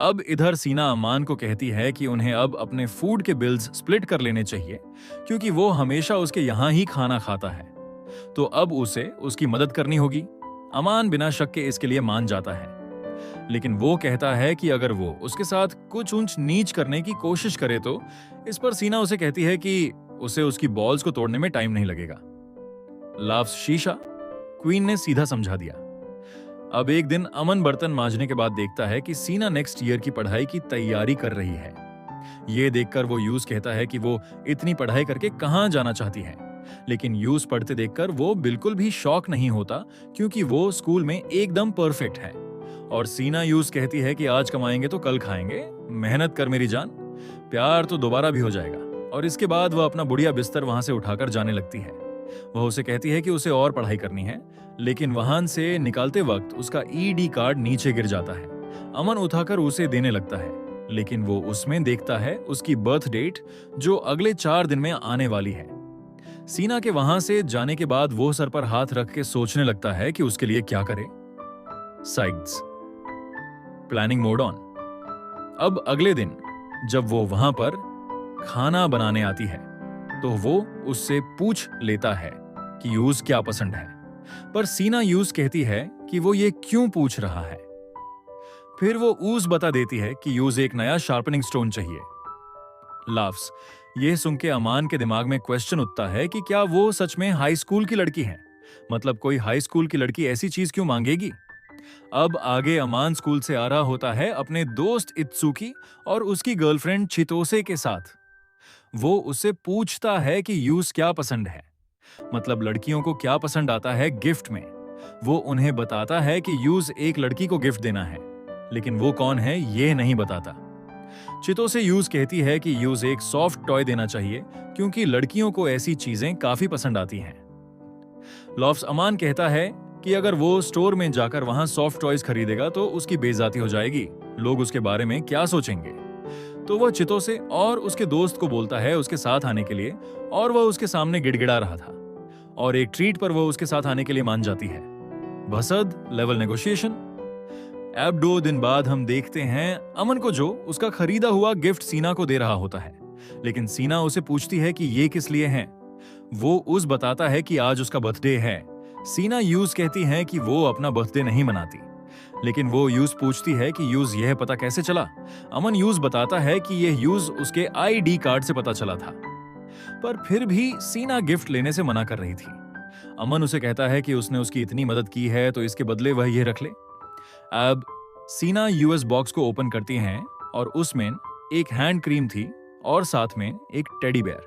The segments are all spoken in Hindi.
अब इधर सीना अमान को कहती है कि उन्हें अब अपने फूड के बिल्स स्प्लिट कर लेने चाहिए, क्योंकि वो हमेशा उसके यहाँ ही खाना खाता है। तो अब उसे उसकी मदद करनी होगी। अमान बिना शक के इसके लिए मान जाता है, लेकिन वो कहता है कि अगर वो उसके साथ कुछ ऊंच नीच करने की कोशिश करे तो इस पर सीना उसे कहती है कि उसे उसकी बॉल्स को तोड़ने में टाइम नहीं लगेगा। लाफ्स शीशा क्वीन ने सीधा समझा दिया। अब एक दिन अमन बर्तन मांजने के बाद देखता है कि सीना नेक्स्ट ईयर की पढ़ाई की तैयारी कर रही है। ये देखकर वो यूज कहता है कि वो इतनी पढ़ाई करके कहां जाना चाहती है, लेकिन यूज पढ़ते देखकर वो बिल्कुल भी शॉक नहीं होता, क्योंकि वो स्कूल में एकदम परफेक्ट है। और सीना यूज कहती है कि आज कमाएंगे तो कल खाएंगे, मेहनत कर मेरी जान, प्यार तो दोबारा भी हो जाएगा। और इसके बाद वह अपना बुढ़िया बिस्तर वहां से उठाकर जाने लगती है। वह उसे कहती है कि उसे और पढ़ाई करनी है, लेकिन वाहन से निकालते वक्त उसका ईडी कार्ड नीचे गिर जाता है। अमन उठाकर उसे देने लगता है, लेकिन वो उसमें देखता है उसकी बर्थ डेट, जो अगले 4 दिन में आने वाली है। सीना के वहां से जाने के बाद वो सर पर हाथ रख के सोचने लगता है कि उसके लिए क्या करे। Sides planning mode on. अब अगले दिन जब वो वहां पर खाना बनाने आती है तो वो उससे पूछ लेता है कि यूज क्या पसंद है, पर सीना यूज कहती है कि वो ये क्यों पूछ रहा है। फिर वो ऊज बता देती है कि यूज एक नया शार्पनिंग स्टोन चाहिए। लाफ्स ये सुन के अमान के दिमाग में क्वेश्चन उठता है कि क्या वो सच में हाई स्कूल की लड़की है, मतलब कोई हाई स्कूल की लड़की ऐसी चीज क्यों मांगेगी। अब आगे अमान स्कूल से आ रहा होता है अपने दोस्त इत्सुकी और उसकी गर्लफ्रेंड चितोसे के साथ। वो उससे पूछता है कि यूज क्या पसंद है, मतलब लड़कियों को क्या पसंद आता है गिफ्ट में। वो उन्हें बताता है कि यूज एक लड़की को गिफ्ट देना है, लेकिन वो कौन है ये नहीं बताता। चितोसे यूज कहती है कि यूज एक सॉफ्ट टॉय देना चाहिए, क्योंकि लड़कियों को ऐसी चीजें काफी पसंद आती हैं। लॉफ्स अमान कहता है कि अगर वो स्टोर में जाकर वहां सॉफ्ट टॉयज खरीदेगा तो उसकी बेइज्जती हो जाएगी, लोग उसके बारे में क्या सोचेंगे। तो वह चितोसे और उसके दोस्त को बोलता है उसके साथ आने के लिए, और वह उसके सामने गिड़गिड़ा रहा था, और एक ट्रीट पर वह उसके साथ आने के लिए मान जाती है। भसद लेवल नेगोशिएशन। अब 2 दिन बाद हम देखते हैं अमन को जो उसका खरीदा हुआ गिफ्ट सीना को दे रहा होता है, लेकिन सीना उसे पूछती है कि ये किस लिए है। वो उस बताता है कि आज उसका बर्थडे है। सीना यूज कहती है कि वो अपना बर्थडे नहीं मनाती, लेकिन वो यूज पूछती है कि यूज यह पता कैसे चला। अमन यूज बताता है कि यह यूज उसके आईडी कार्ड से पता चला था, पर फिर भी सीना गिफ्ट लेने से मना कर रही थी। अमन उसे कहता है कि उसने उसकी इतनी मदद की है तो इसके बदले वह यह रख ले। अब सीना यूएस बॉक्स को ओपन करती हैं और उसमें एक हैंड क्रीम थी और साथ में एक टेडी बेयर।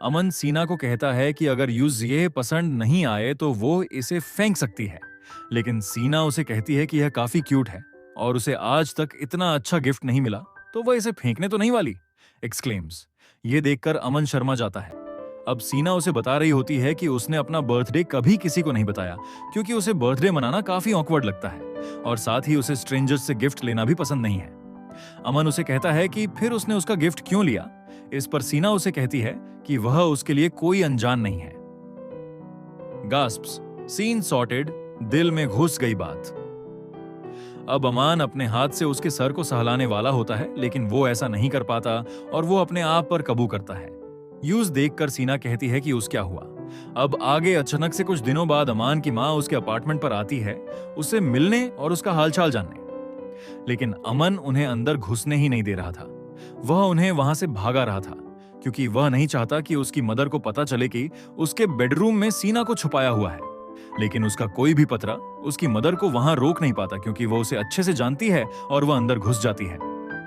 अमन सीना को कहता है कि अगर यूज ये पसंद नहीं आए तो वो इसे फेंक सकती है, लेकिन सीना उसे कहती है कि यह काफी क्यूट है और उसे आज तक इतना अच्छा गिफ्ट नहीं मिला, तो वह इसे फेंकने तो नहीं वाली। एक्सक्लेम्स। ये देखकर अमन शर्मा जाता है। अब सीना उसे बता रही होती है कि उसने अपना बर्थडे कभी किसी को नहीं बताया, क्योंकि उसे बर्थडे मनाना काफी ऑकवर्ड लगता है, और साथ ही उसे स्ट्रेंजर्स से गिफ्ट लेना भी पसंद नहीं है। अमन उसे कहता है कि फिर उसने उसका गिफ्ट क्यों लिया। इस पर सीना उसे कहती है कि वह उसके लिए कोई अनजान नहीं है। गास्प्स। Scene sorted. दिल में घुस गई बात। अब अमान अपने हाथ से उसके सर को सहलाने वाला होता है, लेकिन वो ऐसा नहीं कर पाता और वो अपने आप पर काबू करता है। यूज देखकर सीना कहती है कि उस क्या हुआ। अब आगे अचानक से कुछ दिनों बाद अमान की माँ उसके अपार्टमेंट पर आती है उससे मिलने और उसका हालचाल जानने, लेकिन अमन उन्हें अंदर घुसने ही नहीं दे रहा था। वह उन्हें वहां से भागा रहा था, क्योंकि वह नहीं चाहता कि उसकी मदर को पता चले कि उसके बेडरूम में सीना को छुपाया हुआ है। लेकिन उसका कोई भी पतरा उसकी मदर को वहां रोक नहीं पाता, क्योंकि वह उसे अच्छे से जानती है और वह अंदर घुस जाती है।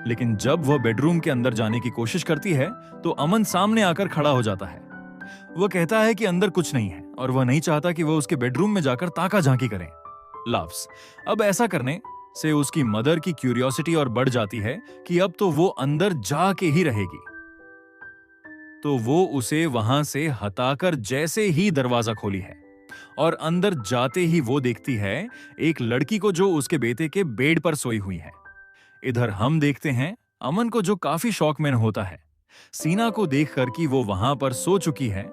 लेकिन जब वह बेडरूम के अंदर जाने की कोशिश करती है तो अमन सामने आकर खड़ा हो जाता है। वह कहता है कि अंदर कुछ नहीं है और वह नहीं चाहता कि वह उसके बेडरूम में जाकर ताका झांकी करे। लाफ्स। अब ऐसा करने से उसकी मदर की क्यूरियोसिटी और बढ़ जाती है कि अब तो वो अंदर जाके ही रहेगी। तो वो उसे वहां से हटाकर जैसे ही दरवाजा खोली है और अंदर जाते ही वो देखती है एक लड़की को जो उसके बेटे के बेड पर सोई हुई है। इधर हम देखते हैं अमन को जो काफी शॉक में होता है सीना को देखकर कि वो वहां पर सो चुकी है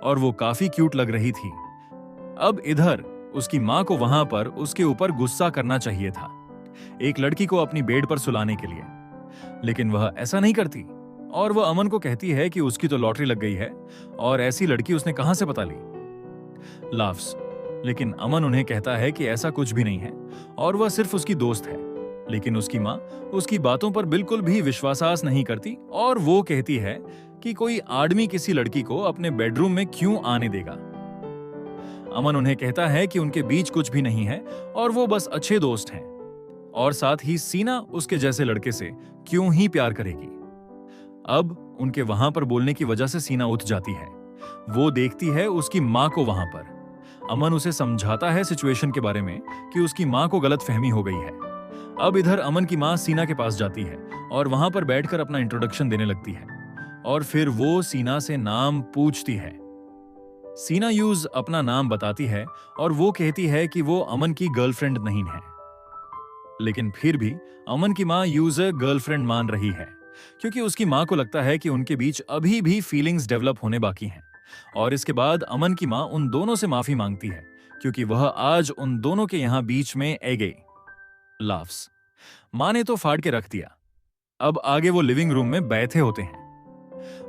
और वो काफी क्यूट लग रही थी। अब इधर उसकी मां को वहां पर उसके ऊपर गुस्सा करना चाहिए था, एक लड़की को अपनी बेड पर सुलाने के लिए, लेकिन वह ऐसा नहीं करती और वह अमन को कहती है कि उसकी तो लॉटरी लग गई है और ऐसी लड़की उसने कहां से पता ली। लाफ्स, लेकिन अमन उन्हें कहता है कि ऐसा कुछ भी नहीं है और वह सिर्फ उसकी दोस्त है। लेकिन उसकी माँ उसकी बातों पर बिल्कुल भी विश्वास नहीं करती और वो कहती है कि कोई आदमी किसी लड़की को अपने बेडरूम में क्यों आने देगा। अमन उन्हें कहता है कि उनके बीच कुछ भी नहीं है और वो बस अच्छे दोस्त हैं, और साथ ही सीना उसके जैसे लड़के से क्यों ही प्यार करेगी। अब उनके वहां पर बोलने की वजह से सीना उठ जाती है। वो देखती है उसकी माँ को वहां पर। अमन उसे समझाता है सिचुएशन के बारे में कि उसकी माँ को गलतफहमी हो गई है। अब इधर अमन की माँ सीना के पास जाती है और वहां पर बैठकर अपना इंट्रोडक्शन देने लगती है और फिर वो सीना से नाम पूछती है। सीना यूज अपना नाम बताती है और वो कहती है कि वो अमन की गर्लफ्रेंड नहीं है, लेकिन फिर भी अमन की माँ यूज गर्लफ्रेंड मान रही है क्योंकि उसकी माँ को लगता है कि उनके बीच अभी भी फीलिंग्स डेवलप होने बाकी हैं। और इसके बाद अमन की माँ उन दोनों से माफी मांगती है क्योंकि वह आज उन दोनों के यहां बीच में आ गई। लाफ्स, माँ ने तो फाड़ के रख दिया। अब आगे वो लिविंग रूम में बैठे होते हैं।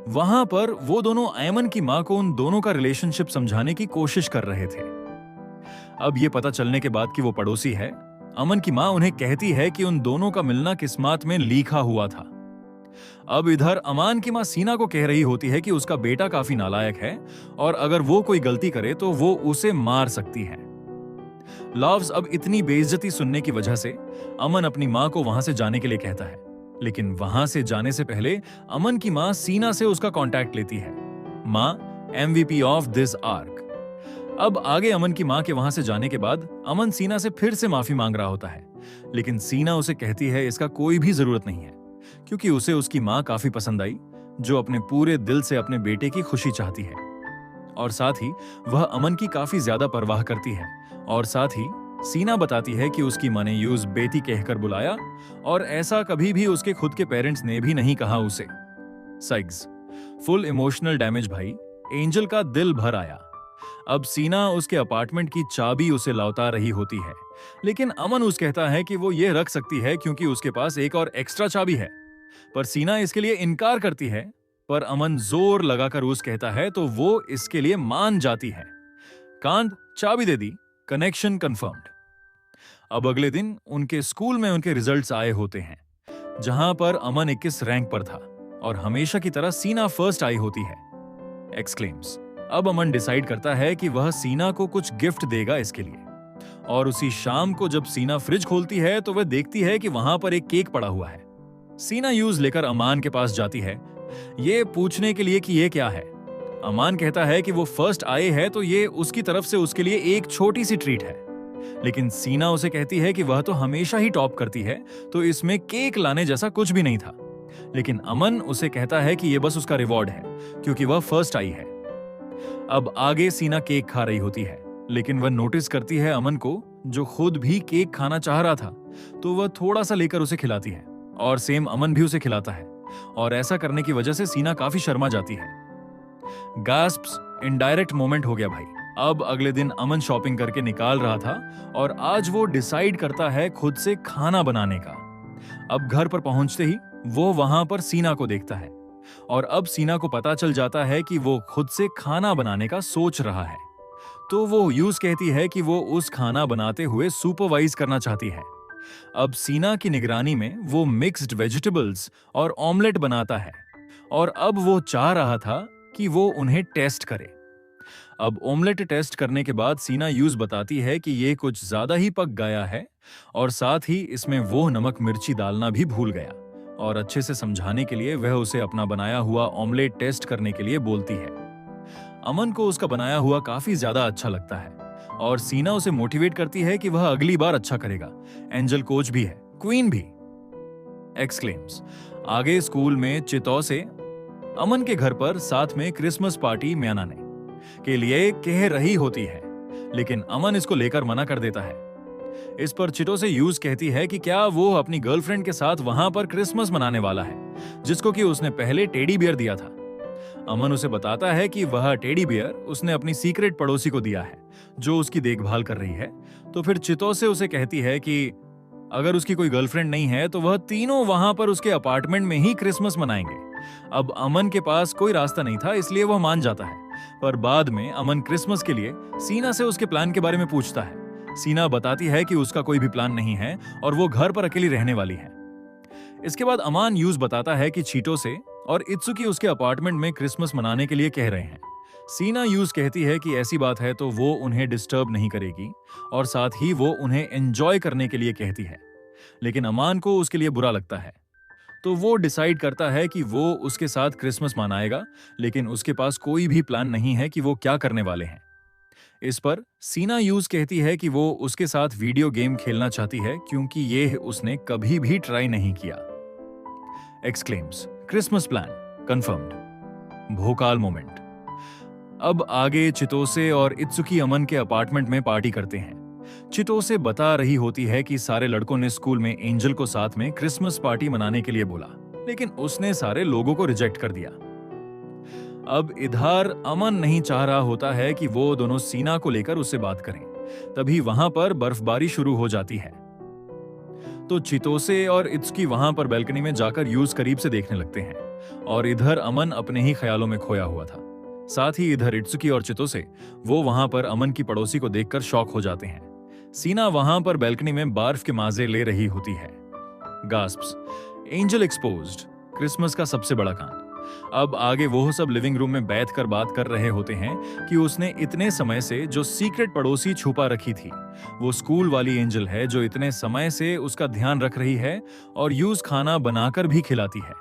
वहां पर वो दोनों अमन की माँ को उन दोनों का रिलेशनशिप समझाने की कोशिश कर रहे थे। अब ये पता चलने के बाद कि वो पड़ोसी है, अमन की माँ उन्हें कहती है कि उन दोनों का मिलना किस्मत में लिखा हुआ था। अब इधर अमान की माँ सीना को कह रही होती है कि उसका बेटा काफी नालायक है और अगर वो कोई गलती करे तो वो उसे मार सकती है। लव्स, अब इतनी बेइज्जती सुनने की वजह से अमन अपनी माँ को वहां से जाने के लिए कहता है, लेकिन वहां से जाने से पहले अमन की माँ सीना से उसका कांटेक्ट लेती है। माँ, MVP ऑफ दिस आर्क। अब आगे अमन की माँ के वहां से जाने के बाद अमन सीना से फिर से माफी मांग रहा होता है, लेकिन सीना उसे कहती है इसका कोई भी जरूरत नहीं है क्योंकि उसे उसकी माँ काफी पसंद आई जो अपने पूरे दिल से अपने बेटे की खुशी चाहती है, और साथ ही वह अमन की काफी ज्यादा परवाह करती है। और साथ ही सीना बताती है कि उसकी माँ ने यूज बेटी कहकर बुलाया और ऐसा कभी भी उसके खुद के पेरेंट्स ने भी नहीं कहा उसे। साइग्स, फुल इमोशनल डैमेज भाई। एंजल का दिल भर आया। अब सीना उसके अपार्टमेंट की चाबी उसे लौटा रही होती है, लेकिन अमन उस कहता है कि वो ये रख सकती है क्योंकि उसके पास एक और एक्स्ट्रा चाबी है, पर सीना इसके लिए इनकार करती है। पर अमन जोर लगाकर उस कहता है तो वो इसके लिए मान जाती है। कांड, चाबी दे दी, कनेक्शन कंफर्म्ड। अब अगले दिन उनके स्कूल में उनके रिजल्ट्स आए होते हैं, जहां पर अमन 21 रैंक पर था और हमेशा की तरह सीना फर्स्ट आई होती है। एक्सक्लेम्स। अब अमन डिसाइड करता है कि वह सीना को कुछ गिफ्ट देगा इसके लिए, और उसी शाम को जब सीना फ्रिज खोलती है तो वह देखती है कि वहां पर एक केक पड़ा हुआ है। सीना यूज लेकर अमान के पास जाती है ये पूछने के लिए कि ये क्या है। अमान कहता है कि वो फर्स्ट आए है तो ये उसकी तरफ से उसके लिए एक छोटी सी ट्रीट है, लेकिन सीना उसे कहती है कि वह तो हमेशा ही टॉप करती है तो इसमें केक लाने जैसा कुछ भी नहीं था। लेकिन अमन उसे कहता है कि यह बस उसका रिवॉर्ड है क्योंकि वह फर्स्ट आई है। अब आगे सीना केक खा रही होती है, लेकिन वह नोटिस करती है अमन को जो खुद भी केक खाना चाह रहा था, तो वह थोड़ा सा लेकर उसे खिलाती है और सेम अमन भी उसे खिलाता है, और ऐसा करने की वजह से सीना काफी शर्मा जाती है। गास्प्स, इनडायरेक्ट मोमेंट हो गया भाई। अब अगले दिन अमन शॉपिंग करके निकाल रहा था और आज वो डिसाइड करता है खुद से खाना बनाने का। अब घर पर पहुंचते ही वो वहां पर सीना को देखता है और अब सीना को पता चल जाता है कि वो खुद से खाना बनाने का सोच रहा है, तो वो यूज कहती है कि वो उस खाना बनाते हुए सुपरवाइज करना चाहती है। अब सीना की निगरानी में वो मिक्स्ड वेजिटेबल्स और ऑमलेट बनाता है और अब वो चाह रहा था कि वो उन्हें टेस्ट करे। अब ऑमलेट टेस्ट करने के बाद सीना यूज बताती है कि ये कुछ ज्यादा ही पक गया है और साथ ही इसमें वो नमक मिर्ची डालना भी भूल गया, और अच्छे से समझाने के लिए वह उसे अपना बनाया हुआ ऑमलेट टेस्ट करने के लिए बोलती है। अमन को उसका बनाया हुआ काफी ज्यादा अच्छा लगता है और सीना उसे मोटिवेट करती है कि वह अगली बार अच्छा करेगा। एंजल कोच भी है, क्वीन भी। एक्सक्लेम्स। आगे स्कूल में चितौ से अमन के घर पर साथ में क्रिसमस पार्टी मनाने के लिए कह रही होती है, लेकिन अमन इसको लेकर मना कर देता है। इस पर चिटो से यूज कहती है कि क्या वो अपनी गर्लफ्रेंड के साथ वहां पर क्रिसमस मनाने वाला है, जिसको कि उसने पहले टेडी बियर दिया था। अमन उसे बताता है कि वह टेडी बियर उसने अपनी सीक्रेट पड़ोसी को दिया है जो उसकी देखभाल कर रही है। तो फिर चितो से उसे कहती है कि अगर उसकी कोई गर्लफ्रेंड नहीं है तो वह तीनों वहां पर उसके अपार्टमेंट में ही क्रिसमस मनाएंगे। अब अमन के पास कोई रास्ता नहीं था, इसलिए वह मान जाता है। पर बाद में अमन क्रिसमस के लिए सीना से उसके प्लान के बारे में पूछता है। सीना बताती है कि उसका कोई भी प्लान नहीं है और वो घर पर अकेली रहने वाली है। इसके बाद अमान यूज बताता है कि चीटो से और इत्सुकी उसके अपार्टमेंट में क्रिसमस मनाने के लिए कह रहे हैं। सीना यूज कहती है कि ऐसी बात है तो वो उन्हें डिस्टर्ब नहीं करेगी और साथ ही वो उन्हें एंजॉय करने के लिए कहती है। लेकिन अमान को उसके लिए बुरा लगता है, तो वो डिसाइड करता है कि वो उसके साथ क्रिसमस मनाएगा, लेकिन उसके पास कोई भी प्लान नहीं है कि वो क्या करने वाले हैं। इस पर सीना यूज कहती है कि वो उसके साथ वीडियो गेम खेलना चाहती है क्योंकि ये उसने कभी भी ट्राई नहीं किया। Exclaims Christmas plan confirmed. Bhokaal moment. अब आगे चितोसे और इत्सुकी अमन के अपार्टमेंट में पार्टी करते हैं। चितोसे बता रही होती है कि सारे लड़कों ने स्कूल में एंजल को साथ में क्रिसमस पार्टी मनाने के लिए बोला, लेकिन उसने सारे लोगों को रिजेक्ट कर दिया। अब इधर अमन नहीं चाह रहा होता है कि वो दोनों सीना को लेकर उससे बात करें। तभी वहां पर बर्फबारी शुरू हो जाती है, तो चितोसे और इत्सुकी वहां पर बैल्कनी में जाकर यूज करीब से देखने लगते हैं और इधर अमन अपने ही ख्यालों में खोया हुआ था। साथ ही इधर इत्सुकी और चितोसे वो वहां पर अमन की पड़ोसी को देखकर शॉक हो जाते हैं। सीना वहां पर बैल्कनी में बर्फ के माजे ले रही होती है। गास्प्स। Angel exposed. क्रिसमस का सबसे बड़ा कांड। अब आगे वो सब लिविंग रूम में बैठकर बात कर रहे होते हैं कि उसने इतने समय से जो सीक्रेट पड़ोसी छुपा रखी थी, वो स्कूल वाली एंजल है जो इतने समय से उसका ध्यान रख रही है और यूज खाना बनाकर भी खिलाती है।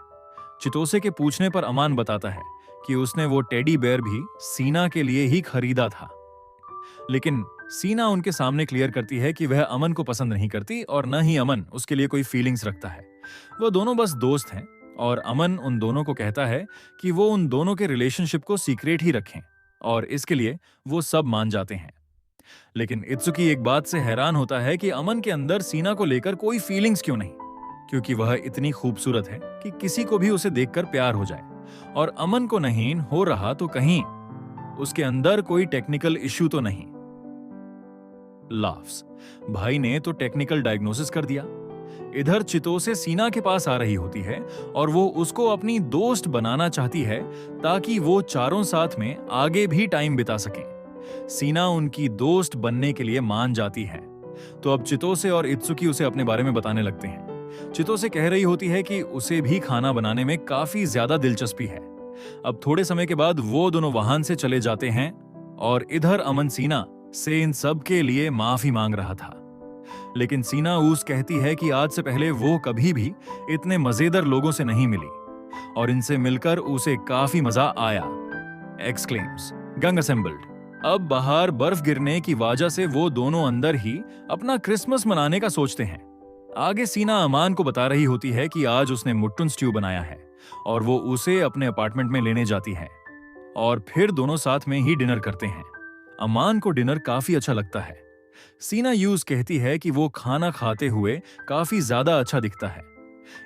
चितोसे के पूछने पर अमान बताता है कि उसने वो टेडी बेयर भी सीना के लिए ही खरीदा था, लेकिन सीना उनके सामने क्लियर करती है कि वह अमन को पसंद नहीं करती और न ही अमन उसके लिए कोई फीलिंग्स रखता है। वो दोनों बस दोस्त हैं और अमन उन दोनों को कहता है कि वो उन दोनों के रिलेशनशिप को सीक्रेट ही रखें और इसके लिए वो सब मान जाते हैं। लेकिन इत्सुकी एक बात से हैरान होता है कि अमन के अंदर सीना को लेकर कोई फीलिंग्स क्यों नहीं, क्योंकि वह इतनी खूबसूरत है कि किसी को भी उसे देखकर प्यार हो जाए, और अमन को नहीं हो रहा तो कहीं उसके अंदर कोई टेक्निकल इश्यू तो नहीं। लाफ्स। भाई ने तो टेक्निकल डायग्नोसिस कर दिया। इधर चितोसे सीना के पास आ रही होती है और वो उसको अपनी दोस्त बनाना चाहती है ताकि वो चारों साथ में आगे भी टाइम बिता सकें। सीना उनकी दोस्त बनने के लिए मान जाती है, तो अब चितोसे और इत्सुकी उसे अपने बारे में बताने लगते हैं। चितोसे कह रही होती है कि उसे भी खाना बनाने में काफी ज्यादा दिलचस्पी है। अब थोड़े समय के बाद वो दोनों वाहन से चले जाते हैं और इधर अमन सीना से इन सब के लिए माफी मांग रहा था, लेकिन सीना ऊस कहती है कि आज से पहले वो कभी भी इतने मजेदार लोगों से नहीं मिली और इनसे मिलकर उसे काफी मजा आया। एक्सक्लेम्स गंग असेंबल्ड। अब बाहर बर्फ गिरने की वजह से वो दोनों अंदर ही अपना क्रिसमस मनाने का सोचते हैं। आगे सीना अमान को बता रही होती है कि आज उसने मुट्टुन स्ट्यू बनाया है और वो उसे अपने अपार्टमेंट में लेने जाती है और फिर दोनों साथ में ही डिनर करते हैं। अमान को डिनर काफी अच्छा लगता है। सीना यूज कहती है कि वो खाना खाते हुए काफी ज्यादा अच्छा दिखता है।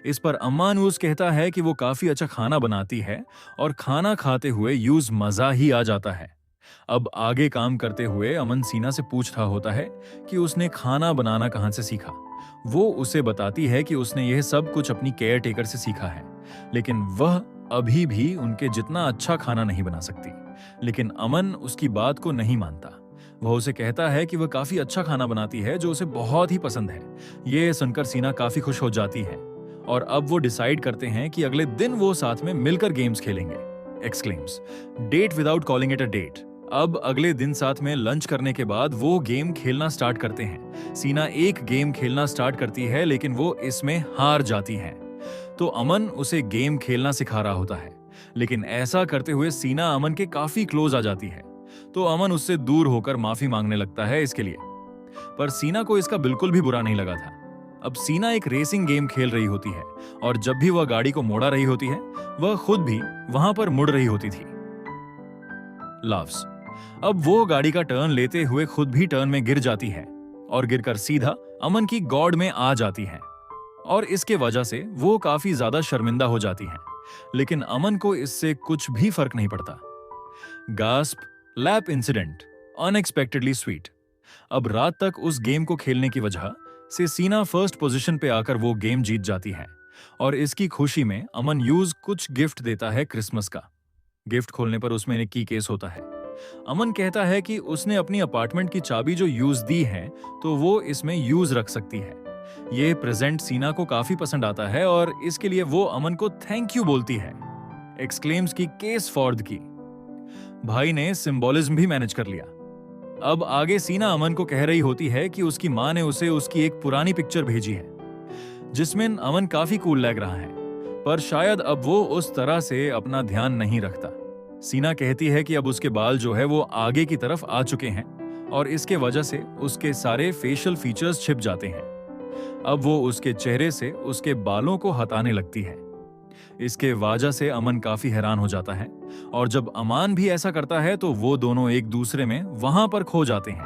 इस पर अमान यूज कहता है कि वो काफी अच्छा खाना बनाती है और खाना खाते हुए यूज मजा ही आ जाता है। अब आगे काम करते हुए अमन सीना से पूछ रहा होता है कि उसने खाना बनाना कहां से सीखा। वो उसे बताती है कि उसने यह सब कुछ अपनी केयर टेकर से सीखा है, लेकिन वह अभी भी उनके जितना अच्छा खाना नहीं बना सकती। लेकिन अमन उसकी बात को नहीं मानता। वह उसे कहता है कि वह काफी अच्छा खाना बनाती है जो उसे बहुत ही पसंद है। ये सुनकर सीना काफी खुश हो जाती है और अब वो डिसाइड करते हैं कि अगले दिन वो साथ में मिलकर गेम्स खेलेंगे। Exclaims date without calling it a date. अब अगले दिन साथ में लंच करने के बाद वो गेम खेलना स्टार्ट करते हैं। सीना एक गेम खेलना स्टार्ट करती है लेकिन वो इसमें हार जाती है, तो अमन उसे गेम खेलना सिखा रहा होता है। लेकिन ऐसा करते हुए सीना अमन के काफी क्लोज आ जाती है, तो अमन उससे दूर होकर माफी मांगने लगता है इसके लिए। पर सीना को इसका बिल्कुल भी बुरा नहीं लगा था। अब सीना एक रेसिंग गेम खेल रही होती है और जब भी वह गाड़ी को मोड़ा रही होती है वह खुद भी वहां पर मुड़ रही होती थी। लाफ्स। अब वो गाड़ी का टर्न लेते हुए खुद भी टर्न में गिर जाती है और गिरकर सीधा अमन की गॉड में आ जाती है और इसके वजह से वो काफी ज्यादा शर्मिंदा हो जाती है, लेकिन अमन को इससे कुछ भी फर्क नहीं पड़ता। Gasp lap incident unexpectedly sweet. अब रात तक उस गेम को खेलने की वजह से सीना फर्स्ट पोजीशन पे आकर वो गेम जीत जाती है और इसकी खुशी में अमन यूज कुछ गिफ्ट देता है क्रिसमस का। गिफ्ट खोलने पर उसमें एक की केस होता है। अमन कहता है कि उसने अपनी अपार्टमेंट की चाबी जो यूज दी है तो वो इसमें यूज रख सकती है। ये प्रेजेंट सीना को काफी पसंद आता है और इसके लिए वो अमन को थैंक यू बोलती है। एक्सक्लेम्स की केस फॉर्द की। भाई ने सिंबोलिज्म भी मैनेज कर लिया। अब आगे सीना अमन को कह रही होती है कि उसकी माँ ने उसे उसकी एक पुरानी पिक्चर भेजी है जिसमें अमन काफी कूल लग रहा है, पर शायद अब वो उस तरह से अपना ध्यान नहीं रखता। सीना कहती है कि अब उसके बाल जो है वो आगे की तरफ आ चुके हैं और इसके वजह से उसके सारे फेशियल फीचर्स छिप जाते हैं। अब वो उसके चेहरे से उसके बालों को हटाने लगती है। इसके वजह से अमन काफी हैरान हो जाता है और जब अमान भी ऐसा करता है तो वो दोनों एक दूसरे में वहां पर खो जाते हैं।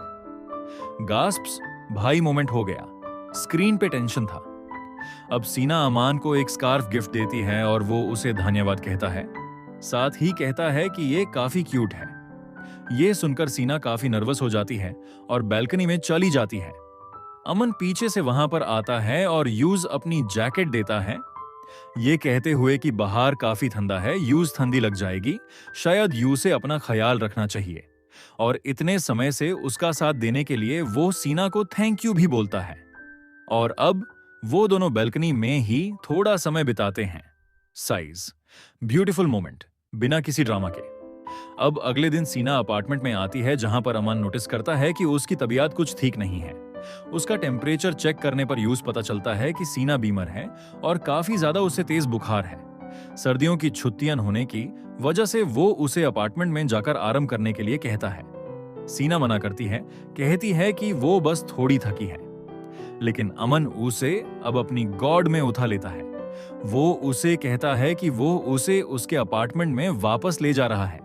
गास्प्स भाई मोमेंट हो गया। स्क्रीन पे टेंशन था। अब सीना अमान को एक स्कार्फ गिफ्ट देती है और वो उसे धन्यवाद कहता है, साथ ही कहता है कि ये काफी क्यूट है। ये सुनकर सीना काफी नर्वस हो जाती है और बैल्कनी में चली जाती है। अमन पीछे से वहां पर आता है और यूज अपनी जैकेट देता है, ये कहते हुए कि बाहर काफी ठंडा है, यूज ठंडी लग जाएगी, शायद यू से अपना ख्याल रखना चाहिए। और इतने समय से उसका साथ देने के लिए वो सीना को थैंक यू भी बोलता है। और अब वो दोनों बैल्कनी में ही थोड़ा समय बिताते हैं। साइज ब्यूटीफुल मोमेंट बिना किसी ड्रामा के। अब अगले दिन सीना अपार्टमेंट में आती है जहां पर अमन नोटिस करता है कि उसकी तबीयत कुछ ठीक नहीं है। उसका टेम्परेचर चेक करने पर यूज पता चलता है कि सीना बीमार है और काफी ज्यादा उसे तेज बुखार है। सर्दियों की छुट्टियां होने की वजह से वो उसे अपार्टमेंट में जाकर आराम करने के लिए कहता है। सीना मना करती है, कहती है कि वो बस थोड़ी थकी है, लेकिन अमन उसे अब अपनी गॉड में उठा लेता है। वो उसे कहता है कि वो उसे उसके अपार्टमेंट में वापस ले जा रहा है,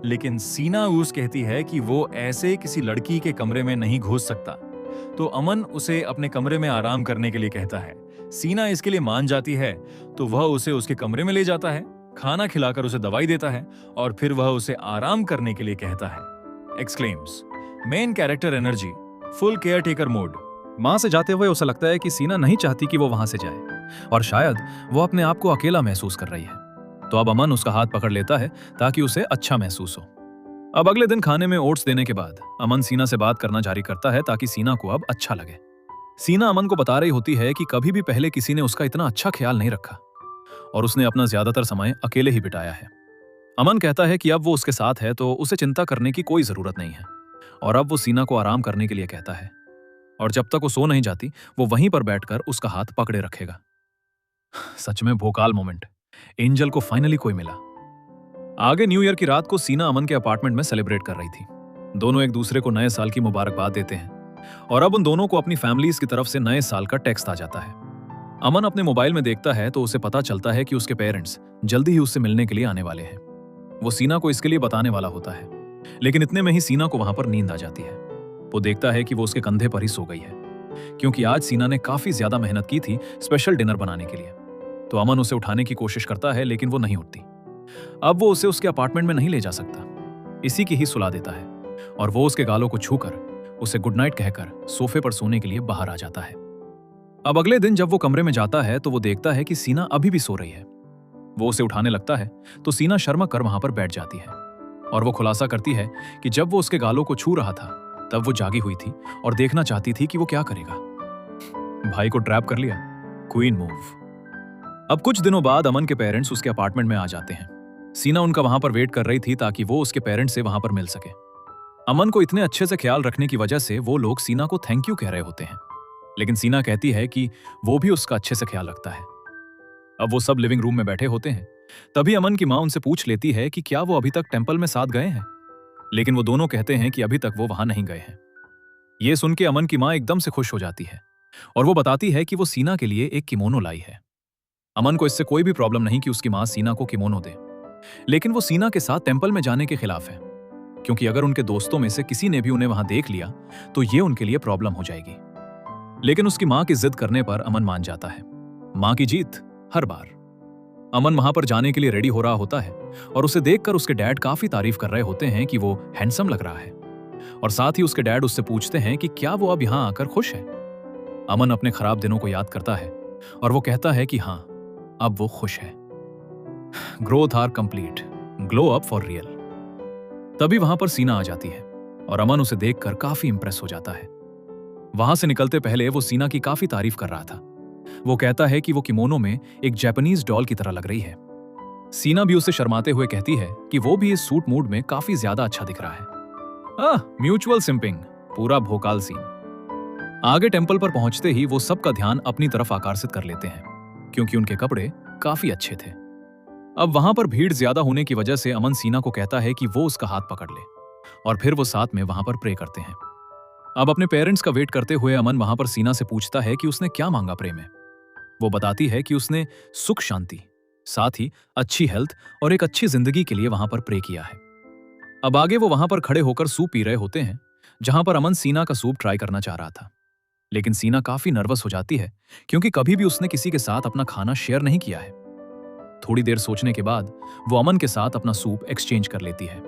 लेकिन सीना उस कहती है कि वो ऐसे किसी लड़की के कमरे में नहीं घुस सकता। तो अमन उसे अपने कमरे में आराम करने के लिए कहता है। सीना इसके लिए मान जाती है तो वह उसे उसके कमरे में ले जाता है, खाना खिलाकर उसे दवाई देता है और फिर वह उसे आराम करने के लिए कहता है। Exclaims main character energy full caretaker mode. मां से जाते हुए उसे लगता है कि सीना नहीं चाहती कि वो वहां से जाए और शायद वो अपने आप को अकेला महसूस कर रही है। तो अब अमन उसका हाथ पकड़ लेता है ताकि उसे अच्छा महसूस हो। अब अगले दिन खाने में ओट्स देने के बाद अमन सीना से बात करना जारी करता है ताकि सीना को अब अच्छा लगे। सीना अमन को बता रही होती है कि कभी भी पहले किसी ने उसका इतना अच्छा ख्याल नहीं रखा और उसने अपना ज्यादातर समय अकेले ही बिताया है। अमन कहता है कि अब वो उसके साथ है तो उसे चिंता करने की कोई जरूरत नहीं है और अब वो सीना को आराम करने के लिए कहता है और जब तक वो सो नहीं जाती वो वहीं पर बैठकर उसका हाथ पकड़े रखेगा। सच में भोकाल मोमेंट। एंजल को फाइनली कोई मिला। आगे न्यू ईयर की रात को सीना अमन के अपार्टमेंट में सेलिब्रेट कर रही थी। दोनों एक दूसरे को नए साल की मुबारकबाद देते हैं और अब उन दोनों को अपनी फैमिलीज की तरफ से नए साल का टेक्स्ट आ जाता है। अमन अपने मोबाइल में देखता है तो उसे पता चलता है कि उसके पेरेंट्स जल्दी ही उससे मिलने के लिए आने वाले हैं। वो सीना को इसके लिए बताने वाला होता है, लेकिन इतने में ही सीना को वहां पर नींद आ जाती है। वो देखता है कि वो उसके कंधे पर ही सो गई है, क्योंकि आज सीना ने काफी ज्यादा मेहनत की थी स्पेशल डिनर बनाने के लिए। तो अमन उसे उठाने की कोशिश करता है लेकिन वो नहीं उठती। अब वो उसे उसके अपार्टमेंट में नहीं ले जा सकता, इसी की ही सुला देता है और वो उसके गालों को छूकर उसे गुड नाइट कहकर सोफे पर सोने के लिए बाहर आ जाता है। अब अगले दिन जब वो कमरे में जाता है तो वो देखता है कि सीना अभी भी सो रही है। वो उसे उठाने लगता है तो सीना शर्मा कर वहां पर बैठ जाती है और वो खुलासा करती है कि जब वो उसके गालों को छू रहा था तब वो जागी हुई थी और देखना चाहती थी कि वो क्या करेगा। भाई को ट्रैप कर लिया। Queen move. अब कुछ दिनों बाद अमन के पेरेंट्स उसके अपार्टमेंट में आ जाते हैं। सीना उनका वहां पर वेट कर रही थी ताकि वो उसके पेरेंट्स से वहां पर मिल सके। अमन को इतने अच्छे से ख्याल रखने की वजह से वो लोग सीना को थैंक यू कह रहे होते हैं, लेकिन सीना कहती है कि वो भी उसका अच्छे से ख्याल रखता है। अब वो सब लिविंग रूम में बैठे होते हैं। तभी अमन की मां उनसे पूछ लेती है कि क्या वो अभी तक टेंपल में साथ गए हैं, लेकिन वो दोनों कहते हैं कि अभी तक वो वहां नहीं गए हैं। ये सुन के अमन की मां एकदम से खुश हो जाती है और वो बताती है कि वो सीना के लिए एक किमोनो लाई है। अमन को इससे कोई भी प्रॉब्लम नहीं कि उसकी मां सीना को किमोनो दे, लेकिन वो सीना के साथ टेंपल में जाने के खिलाफ है, क्योंकि अगर उनके दोस्तों में से किसी ने भी उन्हें वहां देख लिया तो ये उनके लिए प्रॉब्लम हो जाएगी। लेकिन उसकी मां की जिद करने पर अमन मान जाता है। मां की जीत हर बार। अमन वहां पर जाने के लिए रेडी हो रहा होता है और उसे देखकर उसके डैड काफी तारीफ कर रहे होते हैं कि वो हैंडसम लग रहा है और साथ ही उसके डैड उससे पूछते हैं कि क्या वो अब यहां आकर खुश है। अमन अपने खराब दिनों को याद करता है और वो कहता है कि हाँ, अब वो खुश है। Growth are complete, glow up for real. तभी वहां पर सीना आ जाती है और अमन उसे देखकर काफी इंप्रेस हो जाता है। वहां से निकलते पहले वो सीना की काफी तारीफ कर रहा था। वो कहता है कि वो किमोनो में एक जापानीज डॉल की तरह लग रही है। सीना भी उससे शर्माते हुए कहती है कि वो भी इस सूट मूड में काफी ज्यादा अच्छा दिख रहा है। म्यूचुअल सिंपिंग, पूरा भोकाल सीन। आगे टेंपल पर पहुंचते ही वो सबका ध्यान अपनी तरफ आकर्षित कर लेते हैं क्योंकि उनके कपड़े काफी अच्छे थे। अब वहां पर भीड़ ज्यादा होने की वजह से अमन सीना को कहता है कि वो उसका हाथ पकड़ ले और फिर वो साथ में वहां पर प्रे करते हैं। अब अपने पेरेंट्स का वेट करते हुए अमन वहां पर सीना से पूछता है कि उसने क्या मांगा प्रे में। वो बताती है कि उसने सुख शांति, साथ ही अच्छी हेल्थ और एक अच्छी जिंदगी के लिए वहां पर प्रे किया है। अब आगे वो वहां पर खड़े होकर सूप पी रहे होते हैं जहां पर अमन सीना का सूप ट्राई करना चाह रहा था। लेकिन सीना काफी नर्वस हो जाती है क्योंकि कभी भी उसने किसी के साथ अपना खाना शेयर नहीं किया है। थोड़ी देर सोचने के बाद वो अमन के साथ अपना सूप एक्सचेंज कर लेती है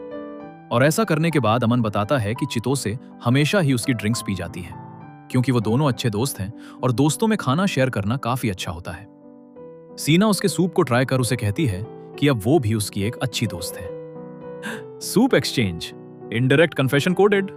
और ऐसा करने के बाद अमन बताता है कि चितोसे हमेशा ही उसकी ड्रिंक्स पी जाती है क्योंकि वो दोनों अच्छे दोस्त हैं और दोस्तों में खाना शेयर करना काफी अच्छा होता है। सीना उसके सूप को ट्राई कर उसे कहती है कि अब वो भी उसकी एक अच्छी दोस्त है। Soup exchange, indirect confession coded.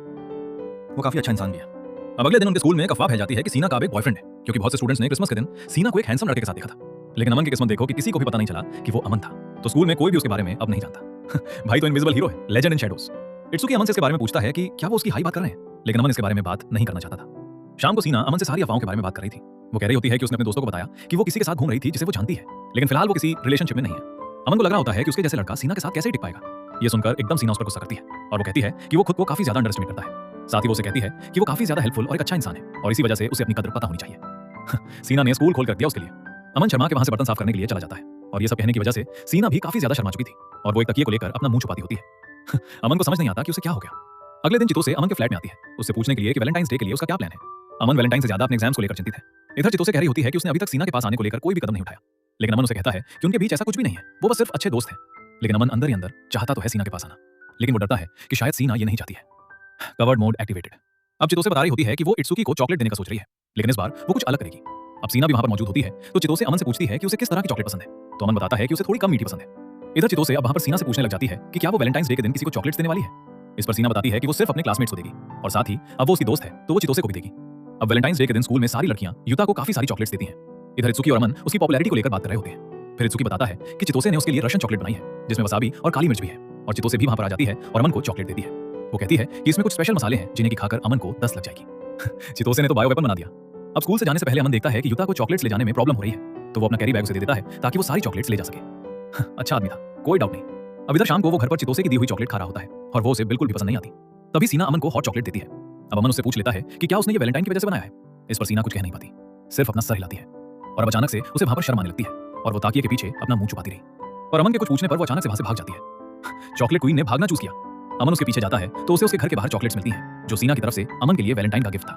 वो काफी अच्छा इंसान भी है। अब अगले दिन उनके स्कूल में एक अफवाह फैल जाती है कि सीना का अब एक बॉयफ्रेंड है क्योंकि बहुत से स्टूडेंट्स ने क्रिसमस के दिन सीना को एक हैंडसम लड़के के साथ देखा था। लेकिन अमन की किस्मत देखो कि किसी को भी पता नहीं चला कि वो अमन था, तो स्कूल में कोई भी उसके बारे में अब नहीं जानता। भाई तो इनविजिबल हीरो है, लेजेंड इन शैडोज। इत्सुकी अमन से इसके बारे में पूछता है कि क्या वो उसकी हाई बात कर रहे हैं, लेकिन अमन इसके बारे में बात नहीं करना चाहता था। शाम को सीना अमन से सारी अफवाहों के बारे में बात कर रही थी। वो कह रही होती है कि उसने अपने दोस्तों को बताया कि वो किसी के साथ घूम रही थी जिसे वो जानती है, लेकिन फिलहाल वो किसी रिलेशनशिप में नहीं है। अमन को लग रहा होता है कि उसके जैसे लड़का सीना के साथ कैसे टिक पाएगा। ये सुनकर एकदम सीना उस पर गुस्सा करती है और वो कहती है कि वो खुद को काफी ज्यादा अंडरएस्टिमेट करता है। साथ ही वो उसे कहती है कि वो काफी ज्यादा हेल्पफुल और एक अच्छा इंसान है और इसी वजह से उसे अपनी कदर पता होनी चाहिए। सीना ने स्कूल खोल कर दिया उसके लिए। अमन शर्मा के वहां से बर्तन साफ करने के लिए चला जाता है और ये सब कहने की वजह से सीना भी काफी ज्यादा शर्मा चुकी थी और वो एक तकिए को लेकर अपना मुंह छुपाती होती है। अमन को समझ नहीं आता कि उसे क्या हो गया। अगले दिन चितोसे अमन के फ्लैट में आती है उससे पूछने के लिए कि वैलेंटाइंस डे के लिए उसका क्या प्लान है। अमन वैलेंटाइन से ज्यादा अपने एग्जाम्स को लेकर चिंतित है। इधर चितोसे कह रही होती है कि उसने अभी तक सीना के पास आने को लेकर कोई भी कदम नहीं उठाया, लेकिन अमन उसे कहता है कि उनके बीच ऐसा कुछ भी नहीं है, वो बस सिर्फ अच्छे दोस्त हैं। लेकिन अमन अंदर ही अंदर चाहता तो है सीना के पास आना, लेकिन वो डरता है कि शायद सीना ये नहीं चाहती है। Covered mode activated. अब चितोसे बता रही होती है कि वो इत्सुकी को चॉकलेट देने का सोच रही है, लेकिन इस बार वो कुछ अलग करेगी। अब सीना भी वहां पर मौजूद होती है तो चितोसे अमन से पूछती है कि उसे किस तरह की चॉकलेट पसंद है, तो अमन बताता है कि उसे थोड़ी कम मीठी पसंद है। इधर चितोसे अब वहां पर सीना से पूछने लग जाती है कि क्या वो वैलेंटाइंस डे के दिन किसी को चॉकलेट्स देने वाली है। इस पर सीना बताती है कि वो सिर्फ अपने क्लासमेट्स को देगी और साथ ही अब वो उसकी दोस्त है तो वो चितोसे को भी देगी। अब वैलेंटाइंस डे के दिन स्कूल में सारी लड़कियां युता को काफी सारी चॉकलेट्स देती हैं। इधर इत्सुकी और अमन उसकी पॉपुलैरिटी को लेकर बात कर रहे होते हैं। फिर इत्सुकी बताता है कि चितोसे ने उसके लिए रशियन चॉकलेट बनाई है जिसमें वसाबी और काली मिर्च भी है और चितोसे भी वहां पर आ जाती है और अमन को चॉकलेट देती है। वो कहती है कि इसमें कुछ स्पेशल मसाले हैं जिन्हें की खाकर अमन को 10 लग जाएगी। चितोसे ने तो बायो वेपन बना दिया। अब स्कूल से जाने से पहले अमन देखता है कि युता को चॉकलेट्स ले जाने में प्रॉब्लम हो रही है, तो वो अपना कैरी बैग उसे दे देता है ताकि वो सारी चॉकलेट्स ले जा सके। अच्छा आदमी था, कोई डाउट नहीं। अब इधर शाम को वो घर पर चितोसे की दी हुई चॉकलेट खा रहा होता है और वो उसे बिल्कुल भी पसंद नहीं आती। तभी सीना अमन को हॉट चॉकलेट देती है। अब अमन उससे पूछ लेता है कि क्या उसने ये वैलेंटाइन की वजह से बनाया है। इस पर सीना कुछ कह नहीं पाती, सिर्फ अपना सर हिलाती है और अब अचानक से उसे वहां पर शर्म आने लगती है और वो ताकिए के पीछे अपना मुंह छुपाती रही और अमन के कुछ पूछने पर वो अचानक से वहां से भाग जाती है। चॉकलेट क्वीन ने भागना चूज किया। अमन उसके पीछे जाता है तो उसे उसके घर के बाहर चॉकलेट्स मिलती हैं जो सीना की तरफ से अमन के लिए वैलेंटाइन का गिफ्ट था।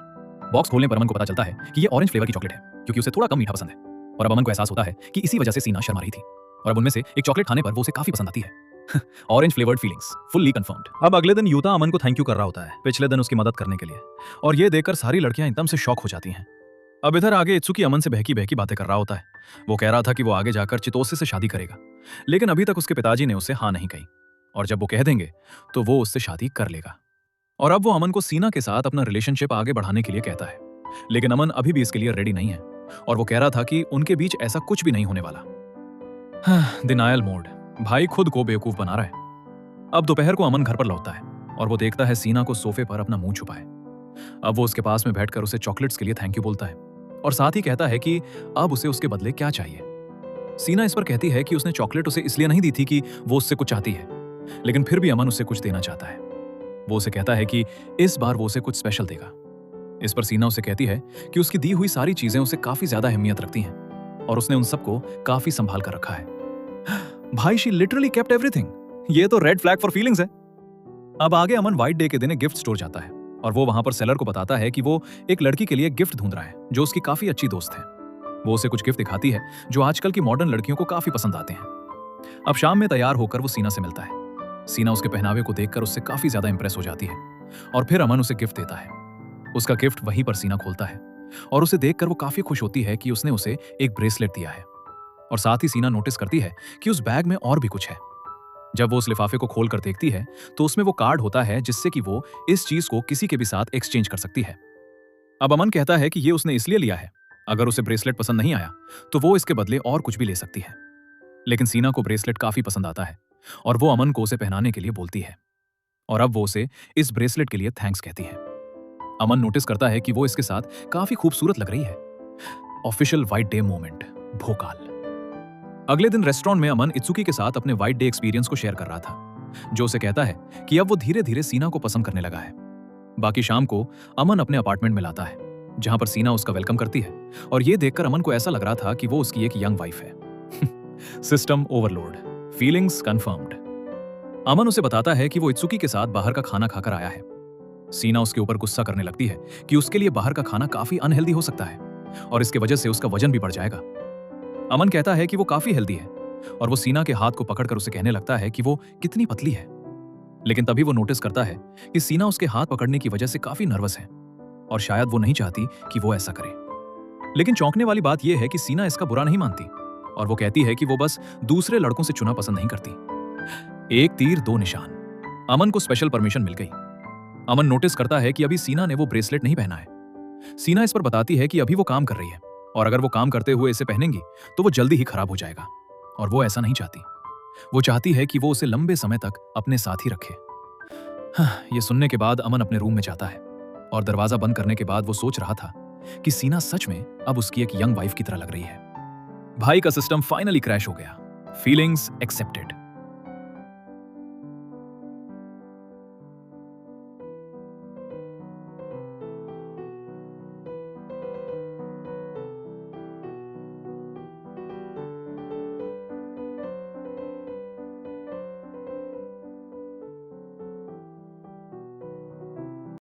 बॉक्स खोलने पर अमन को पता चलता है कि ये ऑरेंज फ्लेवर की चॉकलेट है क्योंकि उसे थोड़ा कम मीठा पसंद है और अब अमन को एहसास होता है कि इसी वजह से सीना शर्मा रही थी और अब उनमें से एक चॉकलेट खाने पर वो उसे काफी पसंद आती है। Orange flavoured feelings fully confirmed. अब अगले दिन युता अमन को थैंक यू कर रहा होता है पिछले दिन उसकी मदद करने के लिए और ये देखकर सारी लड़कियां एकदम से शॉक हो जाती हैं। अब इधर आगे इत्सुकी अमन से बहकी बहकी बातें कर रहा होता है। वो कह रहा था कि वो आगे जाकर चितोसे से शादी करेगा, लेकिन अभी तक उसके पिताजी ने उसे हाँ नहीं कही और जब वो कह देंगे तो वो उससे शादी कर लेगा। और अब वो अमन को सीना के साथ अपना रिलेशनशिप आगे बढ़ाने के लिए कहता है, लेकिन अमन अभी भी इसके लिए रेडी नहीं है और वो कह रहा था कि उनके बीच ऐसा कुछ भी नहीं होने वाला। डिनायल मोड, भाई खुद को बेवकूफ बना रहा है। अब दोपहर को अमन घर पर लौटता है और वो देखता है सीना को सोफे पर अपना मुंह छुपाए। अब वो उसके पास में बैठकर उसे चॉकलेट्स के लिए थैंक यू बोलता है और साथ ही कहता है कि अब उसे उसके बदले क्या चाहिए। सीना इस पर कहती है कि उसने चॉकलेट उसे इसलिए नहीं दी थी कि वो उससे कुछ चाहती है, लेकिन फिर भी अमन उससे कुछ देना चाहता है। वो उसे कहता है कि इस बार वो उसे कुछ स्पेशल देगा। इस पर सीना उसे कहती है कि उसकी दी हुई सारी चीजें उसे काफी ज्यादा अहमियत रखती हैं और उसने उन सबको काफी संभाल कर रखा है। भाई शी लिटरली केप्ट एवरीथिंग। ये तो रेड फ्लैग फॉर फीलिंग्स है। अब आगे अमन व्हाइट डे के दिन एक गिफ्ट स्टोर जाता है और वो वहां पर सेलर को बताता है कि वो एक लड़की के लिए गिफ्ट ढूंढ रहा है जो उसकी काफी अच्छी दोस्त है। वो उसे कुछ गिफ्ट दिखाती है जो आजकल की मॉडर्न लड़कियों को काफी पसंद आते हैं। अब शाम में तैयार होकर वो सीना से मिलता है। सीना उसके पहनावे को देखकर उससे काफी ज्यादा इंप्रेस हो जाती है और फिर अमन उसे गिफ्ट देता है। उसका गिफ्ट वहीं पर सीना खोलता है और उसे देखकर वो काफी खुश होती है कि उसने उसे एक ब्रेसलेट दिया है। और साथ ही सीना नोटिस करती है कि उस बैग में और भी कुछ है। जब वो उस लिफाफे को खोलकर देखती है तो उसमें वो कार्ड होता है जिससे कि वो इस चीज को किसी के भी साथ एक्सचेंज कर सकती है। अब अमन कहता है कि ये उसने इसलिए लिया है, अगर उसे ब्रेसलेट पसंद नहीं आया तो वो इसके बदले और कुछ भी ले सकती है। लेकिन सीना को ब्रेसलेट काफी पसंद आता है और वो अमन को उसे पहनाने के लिए बोलती है। और अब वो उसे इस ब्रेसलेट के लिए थैंक्स कहती है। अमन नोटिस करता है कि वो इसके साथ काफी खूबसूरत लग रही है। Official white day moment, Bhokaal. अगले दिन रेस्टोरेंट में अमन इत्सुकी के साथ अपने व्हाइट डे एक्सपीरियंस को शेयर कर रहा था, जो उसे कहता है कि अब वो धीरे धीरे सीना को पसंद करने लगा है। बाकी शाम को अमन अपने अपार्टमेंट में लाता है, जहां पर सीना उसका वेलकम करती है और ये देखकर अमन को ऐसा लग रहा था कि वो उसकी एक यंग वाइफ है। System overload, feelings confirmed. Aman उसे बताता है कि वो इत्सुकी के साथ बाहर का खाना खाकर आया है। सीना उसके ऊपर गुस्सा करने लगती है कि उसके लिए बाहर का खाना काफी अनहेल्दी हो सकता है और इसके वजह से उसका वजन भी बढ़ जाएगा। अमन कहता है कि वो काफी हेल्दी है और वो सीना के हाथ को पकड़कर उसे कहने लगता है कि वो कितनी पतली है। लेकिन तभी वो नोटिस करता है कि सीना उसके हाथ पकड़ने की वजह से काफी नर्वस है और शायद वो नहीं चाहती कि वो ऐसा करे। लेकिन चौंकने वाली बात यह है कि सीना इसका बुरा नहीं मानती और वो कहती है कि वो बस दूसरे लड़कों से चुना पसंद नहीं करती। एक तीर दो निशान। अमन को स्पेशल परमिशन मिल गई। अमन नोटिस करता है कि अभी सीना ने वो ब्रेसलेट नहीं पहना है। सीना इस पर बताती है कि अभी वो काम कर रही है और अगर वो काम करते हुए इसे पहनेंगी तो वो जल्दी ही खराब हो जाएगा और वो ऐसा नहीं चाहती। वो चाहती है कि वो उसे लंबे समय तक अपने साथ ही रखे। ये सुनने के बाद अमन अपने रूम में जाता है और दरवाजा बंद करने के बाद वो सोच रहा था कि सीना सच में अब उसकी एक यंग वाइफ की तरह लग रही है। भाई का सिस्टम फाइनली क्रैश हो गया। Feelings accepted.